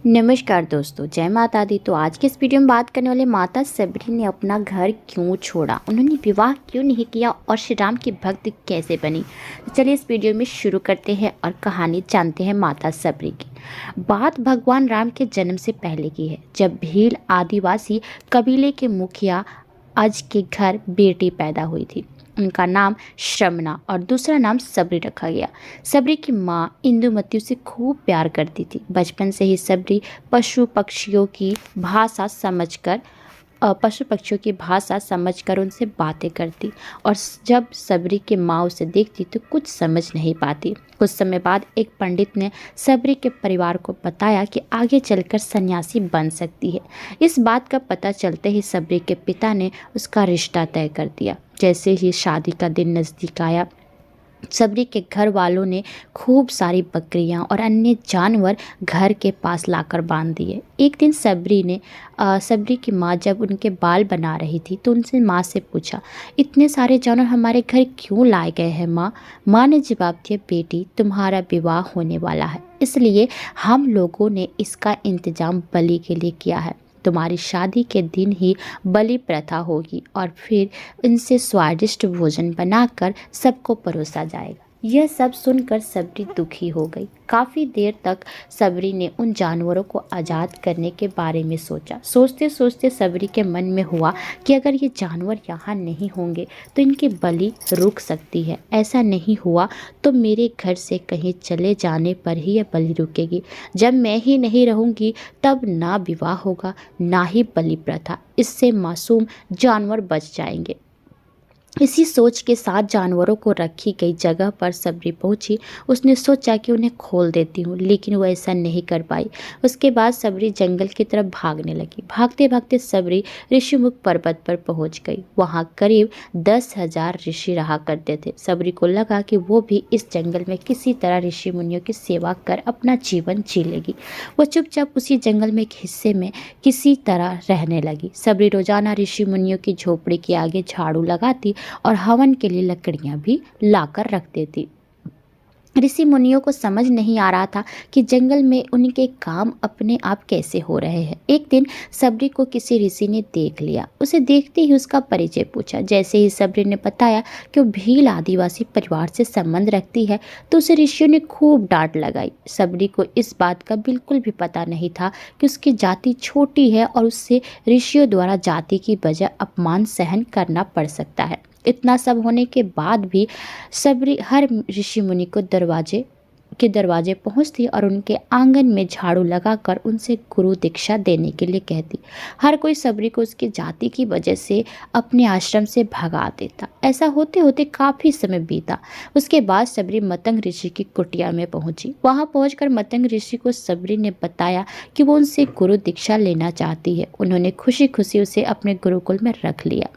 नमस्कार दोस्तों, जय माता दी। तो आज के इस वीडियो में बात करने वाले माता सबरी ने अपना घर क्यों छोड़ा, उन्होंने विवाह क्यों नहीं किया और श्री राम की भक्त कैसे बनी। तो चलिए इस वीडियो में शुरू करते हैं और कहानी जानते हैं माता सबरी की। बात भगवान राम के जन्म से पहले की है, जब भील आदिवासी कबीले के मुखिया अज के घर बेटी पैदा हुई थी। उनका नाम श्रमना और दूसरा नाम सबरी रखा गया। सबरी की माँ इंदुमती उसे खूब प्यार करती थी। बचपन से ही सबरी पशु पक्षियों की भाषा समझकर उनसे बातें करती और जब सबरी की माँ उसे देखती तो कुछ समझ नहीं पाती। कुछ समय बाद एक पंडित ने सबरी के परिवार को बताया कि आगे चलकर सन्यासी बन सकती है। इस बात का पता चलते ही सबरी के पिता ने उसका रिश्ता तय कर दिया। जैसे ही शादी का दिन नज़दीक आया, सबरी के घर वालों ने खूब सारी बकरियां और अन्य जानवर घर के पास लाकर बांध दिए। एक दिन सबरी की माँ जब उनके बाल बना रही थी तो उनसे माँ से पूछा, इतने सारे जानवर हमारे घर क्यों लाए गए हैं माँ? माँ ने जवाब दिया, बेटी तुम्हारा विवाह होने वाला है, इसलिए हम लोगों ने इसका इंतजाम बलि के लिए किया है। तुम्हारी शादी के दिन ही बलि प्रथा होगी और फिर इनसे स्वादिष्ट भोजन बनाकर सबको परोसा जाएगा। यह सब सुनकर सबरी दुखी हो गई। काफ़ी देर तक सबरी ने उन जानवरों को आज़ाद करने के बारे में सोचा। सोचते सोचते सबरी के मन में हुआ कि अगर ये जानवर यहाँ नहीं होंगे तो इनकी बलि रुक सकती है। ऐसा नहीं हुआ तो मेरे घर से कहीं चले जाने पर ही यह बलि रुकेगी। जब मैं ही नहीं रहूँगी तब ना विवाह होगा ना ही बलि प्रथा। इससे मासूम जानवर बच जाएंगे। इसी सोच के साथ जानवरों को रखी गई जगह पर सबरी पहुंची। उसने सोचा कि उन्हें खोल देती हूँ, लेकिन वो ऐसा नहीं कर पाई। उसके बाद सबरी जंगल की तरफ भागने लगी। भागते भागते सबरी ऋषिमुख पर्वत पर पहुंच गई। वहाँ करीब 10,000 ऋषि रहा करते थे। सबरी को लगा कि वो भी इस जंगल में किसी तरह ऋषि मुनियों की सेवा कर अपना जीवन जी लेगी। वो चुपचाप उसी जंगल में एक हिस्से में किसी तरह रहने लगी। सबरी रोजाना ऋषि मुनियों की झोपड़ी के आगे झाड़ू लगाती और हवन के लिए लकड़ियां भी लाकर रख देती। ऋषि मुनियों को समझ नहीं आ रहा था कि जंगल में उनके काम अपने आप कैसे हो रहे हैं। एक दिन सबरी को किसी ऋषि ने देख लिया। उसे देखते ही उसका परिचय पूछा। जैसे ही सबरी ने बताया कि वो भील आदिवासी परिवार से संबंध रखती है तो उसे ऋषियों ने खूब डांट लगाई। सबरी को इस बात का बिल्कुल भी पता नहीं था कि उसकी जाति छोटी है और उससे ऋषियों द्वारा जाति की वजह अपमान सहन करना पड़ सकता है। इतना सब होने के बाद भी सबरी हर ऋषि मुनि को दरवाजे पहुंचती और उनके आंगन में झाड़ू लगाकर उनसे गुरु दीक्षा देने के लिए कहती। हर कोई सबरी को उसकी जाति की वजह से अपने आश्रम से भगा देता। ऐसा होते होते काफ़ी समय बीता। उसके बाद सबरी मतंग ऋषि की कुटिया में पहुंची। वहां पहुंचकर मतंग ऋषि को सबरी ने बताया कि वो उनसे गुरु दीक्षा लेना चाहती है। उन्होंने खुशी खुशी उसे अपने गुरुकुल में रख लिया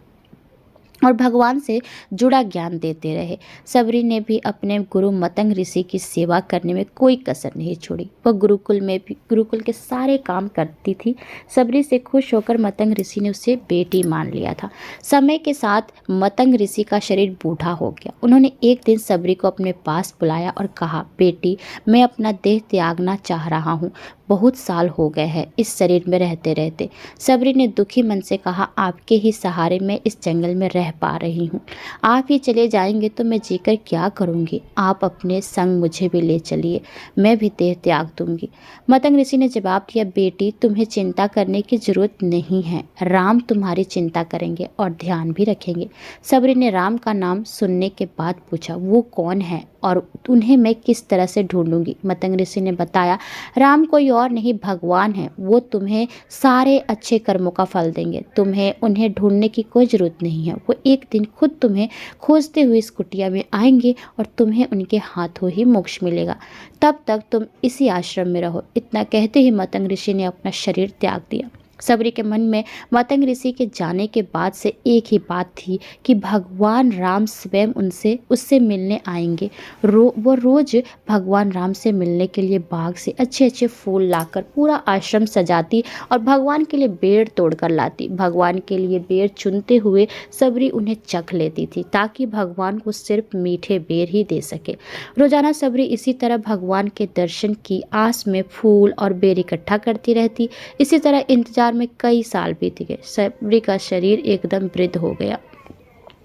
और भगवान से जुड़ा ज्ञान देते रहे। सबरी ने भी अपने गुरु मतंग ऋषि की सेवा करने में कोई कसर नहीं छोड़ी। वह गुरुकुल के सारे काम करती थी। सबरी से खुश होकर मतंग ऋषि ने उसे बेटी मान लिया था। समय के साथ मतंग ऋषि का शरीर बूढ़ा हो गया। उन्होंने एक दिन सबरी को अपने पास बुलाया और कहा, बेटी मैं अपना देह त्यागना चाह रहा हूँ। बहुत साल हो गए हैं इस शरीर में रहते रहते। सबरी ने दुखी मन से कहा, आपके ही सहारे मैं इस जंगल में रह पा रही हूँ। आप ही चले जाएंगे तो मैं जीकर क्या करूँगी? आप अपने संग मुझे भी ले चलिए, मैं भी देह त्याग दूंगी। मतंग ऋषि ने जवाब दिया, बेटी तुम्हें चिंता करने की जरूरत नहीं है। राम तुम्हारी चिंता करेंगे और ध्यान भी रखेंगे। सबरी ने राम का नाम सुनने के बाद पूछा, वो कौन है और उन्हें मैं किस तरह से ढूंढूंगी? मतंग ऋषि ने बताया, राम कोई और नहीं भगवान है। वो तुम्हें सारे अच्छे कर्मों का फल देंगे। तुम्हें उन्हें ढूंढने की कोई जरूरत नहीं है। वो एक दिन खुद तुम्हें खोजते हुए इस कुटिया में आएंगे और तुम्हें उनके हाथों ही मोक्ष मिलेगा। तब तक तुम इसी आश्रम में रहो। इतना कहते ही मतंग ऋषि ने अपना शरीर त्याग दिया। सबरी के मन में मतंग ऋषि के जाने के बाद से एक ही बात थी कि भगवान राम स्वयं उससे मिलने आएंगे। वो रोज भगवान राम से मिलने के लिए बाग से अच्छे अच्छे फूल लाकर पूरा आश्रम सजाती और भगवान के लिए बेर तोड़कर लाती। भगवान के लिए बेर चुनते हुए सबरी उन्हें चख लेती थी ताकि भगवान को सिर्फ मीठे बेर ही दे सके। रोजाना सबरी इसी तरह भगवान के दर्शन की आस में फूल और बेर इकट्ठा करती रहती। इसी तरह इंतजार में कई साल बीत गए। सबरी का शरीर एकदम वृद्ध हो गया।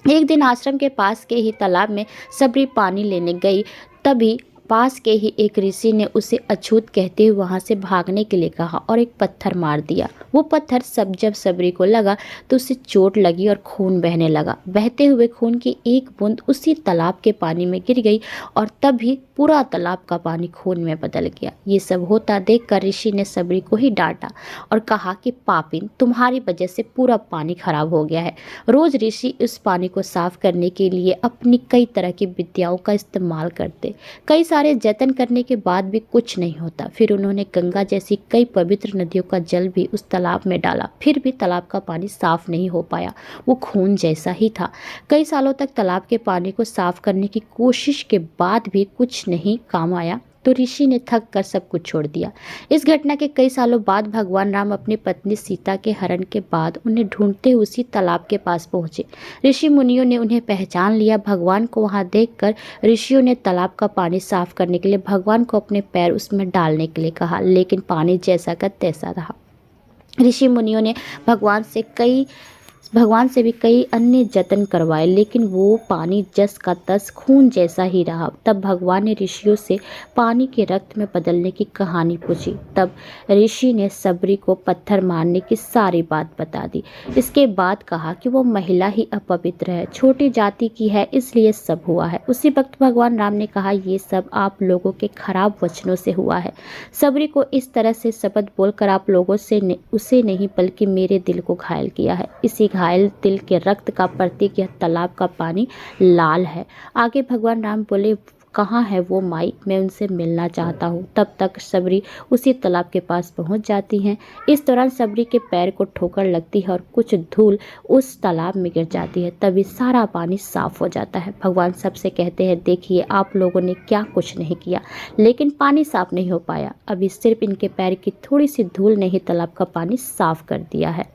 एक दिन आश्रम के पास के ही तालाब में सबरी पानी लेने गई। तभी पास के ही एक ऋषि ने उसे अछूत कहते हुए वहां से भागने के लिए कहा और एक पत्थर मार दिया। वो पत्थर जब सबरी को लगा तो उसे चोट लगी और खून बहने लगा। बहते हुए खून की एक बूंद उसी तालाब के पानी में गिर गई और तभी पूरा तालाब का पानी खून में बदल गया। ये सब होता देखकर ऋषि ने सबरी को ही डांटा और कहा कि पापिन, तुम्हारी वजह से पूरा पानी खराब हो गया है। रोज ऋषि उस पानी को साफ करने के लिए अपनी कई तरह की विद्याओं का इस्तेमाल करते। कई सारे जतन करने के बाद भी कुछ नहीं होता। फिर उन्होंने गंगा जैसी कई पवित्र नदियों का जल भी उस तालाब में डाला, फिर भी तालाब का पानी साफ नहीं हो पाया। वो खून जैसा ही था। कई सालों तक तालाब के पानी को साफ करने की कोशिश के बाद भी कुछ नहीं काम आया तो ऋषि ने थक कर सब कुछ छोड़ दिया। इस घटना के कई सालों बाद भगवान राम अपनी पत्नी सीता के हरण के बाद उन्हें ढूंढते उसी तालाब के पास पहुंचे। ऋषि मुनियों ने उन्हें पहचान लिया। भगवान को वहां देखकर ऋषियों ने तालाब का पानी साफ करने के लिए भगवान को अपने पैर उसमें डालने के लिए कहा, लेकिन पानी जैसा का तैसा रहा। ऋषि मुनियों ने भगवान से भी कई अन्य जतन करवाए, लेकिन वो पानी जस का तस खून जैसा ही रहा। तब भगवान ने ऋषियों से पानी के रक्त में बदलने की कहानी पूछी। तब ऋषि ने सबरी को पत्थर मारने की सारी बात बता दी। इसके बाद कहा कि वो महिला ही अपवित्र है, छोटी जाति की है, इसलिए सब हुआ है। उसी वक्त भगवान राम ने कहा, ये सब आप लोगों के खराब वचनों से हुआ है। सबरी को इस तरह से शपथ बोलकर आप लोगों से उसे नहीं बल्कि मेरे दिल को घायल किया है। इसी घायल दिल के रक्त का प्रतीक यह तालाब का पानी लाल है। आगे भगवान राम बोले, कहाँ है वो माई, मैं उनसे मिलना चाहता हूँ। तब तक सबरी उसी तालाब के पास पहुँच जाती हैं। इस दौरान सबरी के पैर को ठोकर लगती है और कुछ धूल उस तालाब में गिर जाती है। तभी सारा पानी साफ हो जाता है। भगवान सबसे कहते हैं, देखिए आप लोगों ने क्या कुछ नहीं किया, लेकिन पानी साफ नहीं हो पाया। अभी सिर्फ इनके पैर की थोड़ी सी धूल ने ही तालाब का पानी साफ कर दिया है।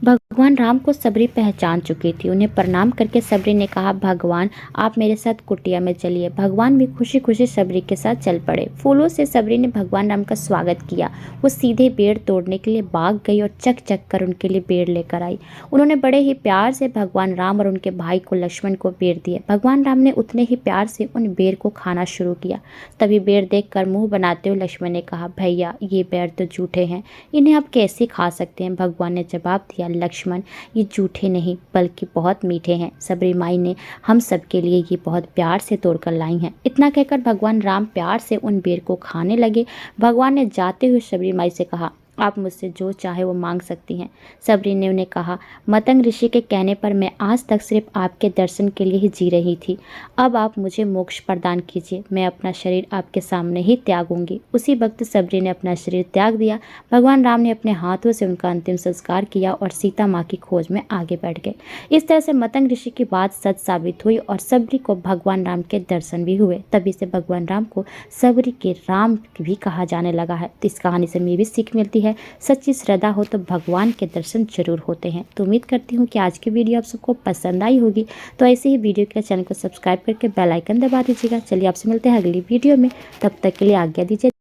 भगवान राम को सबरी पहचान चुकी थी। उन्हें प्रणाम करके सबरी ने कहा, भगवान आप मेरे साथ कुटिया में चलिए। भगवान भी खुशी खुशी सबरी के साथ चल पड़े। फूलों से सबरी ने भगवान राम का स्वागत किया। वो सीधे पेड़ तोड़ने के लिए बाग गई और चक चक कर उनके लिए पेड़ लेकर आई। उन्होंने बड़े ही प्यार से भगवान राम और उनके भाई को लक्ष्मण को बेर दिए। भगवान राम ने उतने ही प्यार से उन बेर को खाना शुरू किया। तभी बेर देखकर मुंह बनाते हुए लक्ष्मण ने कहा, भैया ये बेर तो झूठे हैं, इन्हें आप कैसे खा सकते हैं। भगवान ने जवाब दिया, लक्ष्मण ये झूठे नहीं बल्कि बहुत मीठे हैं। सबरी माई ने हम सब के लिए ये बहुत प्यार से तोड़कर लाई हैं। इतना कहकर भगवान राम प्यार से उन बेर को खाने लगे। भगवान ने जाते हुए सबरी माई से कहा, आप मुझसे जो चाहे वो मांग सकती हैं। सबरी ने उन्हें कहा, मतंग ऋषि के कहने पर मैं आज तक सिर्फ आपके दर्शन के लिए ही जी रही थी। अब आप मुझे मोक्ष प्रदान कीजिए, मैं अपना शरीर आपके सामने ही त्यागूंगी। उसी वक्त सबरी ने अपना शरीर त्याग दिया। भगवान राम ने अपने हाथों से उनका अंतिम संस्कार किया और सीता माँ की खोज में आगे बढ़ गए। इस तरह से मतंग ऋषि की बात सच साबित हुई और सबरी को भगवान राम के दर्शन भी हुए। तभी से भगवान राम को सबरी के राम भी कहा जाने लगा है। तो इस कहानी से हमें भी सीख मिलती है, सच्ची श्रद्धा हो तो भगवान के दर्शन जरूर होते हैं। तो उम्मीद करती हूँ कि आज की वीडियो आप सबको पसंद आई होगी। तो ऐसे ही वीडियो के चैनल को सब्सक्राइब करके बेल आइकन दबा दीजिएगा। चलिए आपसे मिलते हैं अगली वीडियो में, तब तक के लिए आज्ञा दीजिए।